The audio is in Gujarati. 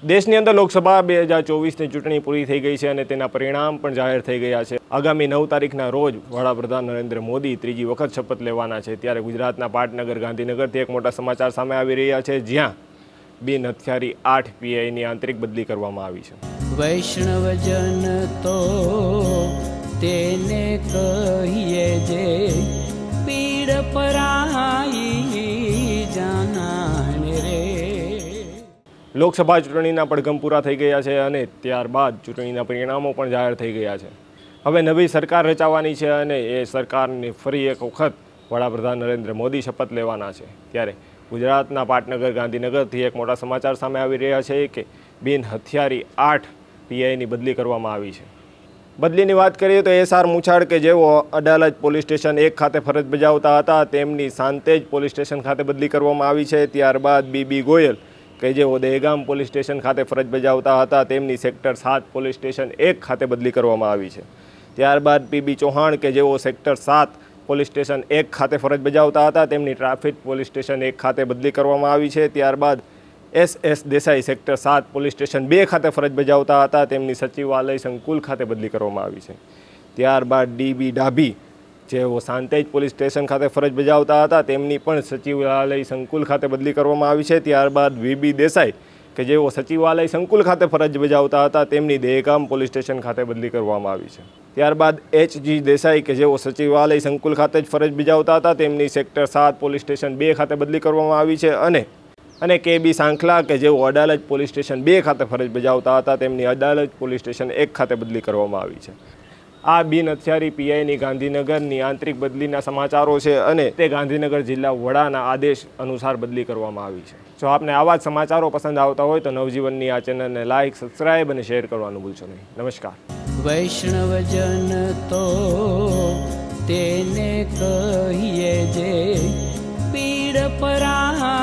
દેશની અંદર લોકસભા 2024ની ચૂંટણી પૂરી થઈ ગઈ છે અને તેના પરિણામ પણ જાહેર થઈ ગયા છે। આગામી 9 તારીખના રોજ વડાપ્રધાન નરેન્દ્ર મોદી ત્રીજી વખત શપથ લેવાના છે। ત્યારે ગુજરાતના પાટનગર ગાંધીનગરથી એક મોટા સમાચાર સામે આવી રહ્યા છે, જ્યાં બિન હથિયારી 8 પીઆઈની આંતરિક બદલી કરવામાં આવી છે। વૈષ્ણવજન તો તેને કહીએ જે પીડ પરાઈ જાનાને રે। લોકસભા ચૂંટણીના પડઘમ પૂરા થઈ ગયા છે અને ત્યારબાદ ચૂંટણીના પરિણામો પણ જાહેર થઈ ગયા છે। હવે નવી સરકાર રચાવાની છે અને એ સરકારની ફરી એક વખત વડાપ્રધાન નરેન્દ્ર મોદી શપથ લેવાના છે। ત્યારે ગુજરાતના પાટનગર ગાંધીનગરથી એક મોટા સમાચાર સામે આવી રહ્યા છે કે બિન હથિયારી 8 પીઆઈની બદલી કરવામાં આવી છે। બદલીની વાત કરીએ તો એસઆર મૂછાડ કે જેઓ અડાલજ પોલીસ સ્ટેશન 1 ખાતે ફરજ બજાવતા હતા, તેમની સાંતેજ પોલીસ સ્ટેશન ખાતે બદલી કરવામાં આવી છે। ત્યારબાદ બીબી ગોયલ કે જેઓ દહેગામ પોલીસ સ્ટેશન ખાતે ફરજ બજાવતા હતા, તેમની સેક્ટર 7 પોલીસ સ્ટેશન 1 ખાતે બદલી કરવામાં આવી છે। ત્યારબાદ પીબી ચૌહાણ કે જેઓ સેક્ટર 7 પોલીસ સ્ટેશન 1 ખાતે ફરજ બજાવતા હતા, તેમની ટ્રાફિક પોલીસ સ્ટેશન 1 ખાતે બદલી કરવામાં આવી છે। ત્યારબાદ S Desai sector 7 police station 2 ખાતે ફરજ બજાવતા હતા, તેમની સચિવાલય સંકુલ ખાતે બદલી કરવામાં આવી છે। ત્યારબાદ ડીબી ડાભી જેઓ સાંતેજ પોલીસ સ્ટેશન ખાતે ફરજ બજાવતા હતા, તેમની પણ સચિવાલય સંકુલ ખાતે બદલી કરવામાં આવી છે। ત્યારબાદ વીબી દેસાઈ કે જેઓ સચિવાલય સંકુલ ખાતે ફરજ બજાવતા હતા, તેમની દહેગામ પોલીસ સ્ટેશન ખાતે બદલી કરવામાં આવી છે। ત્યારબાદ એચજી દેસાઈ કે જેઓ સચિવાલય સંકુલ ખાતે જ ફરજ બજાવતા હતા, તેમની સેક્ટર 7 પોલીસ સ્ટેશન 2 ખાતે બદલી કરવામાં આવી છે। અને કેબી સાંખલા કે જેઓ અડાલજ પોલીસ સ્ટેશન 2 ખાતે ફરજ બજાવતા હતા, તેમની અડાલજ પોલીસ સ્ટેશન 1 ખાતે બદલી કરવામાં આવી છે। આ બિન હથિયારી પીઆઈની ગાંધીનગરની આંતરિક બદલીના સમાચારો છે અને તે ગાંધીનગર જિલ્લા વડાના આદેશ અનુસાર બદલી કરવામાં આવી છે। જો આપને આવા જ સમાચારો પસંદ આવતા હોય તો નવજીવનની આ ચેનલને લાઇક, સબસ્ક્રાઇબ અને શેર કરવાનું ભૂલશો નહીં। નમસ્કાર। વૈષ્ણવજન તો તેને કહીએ જે પીડ પરાઈ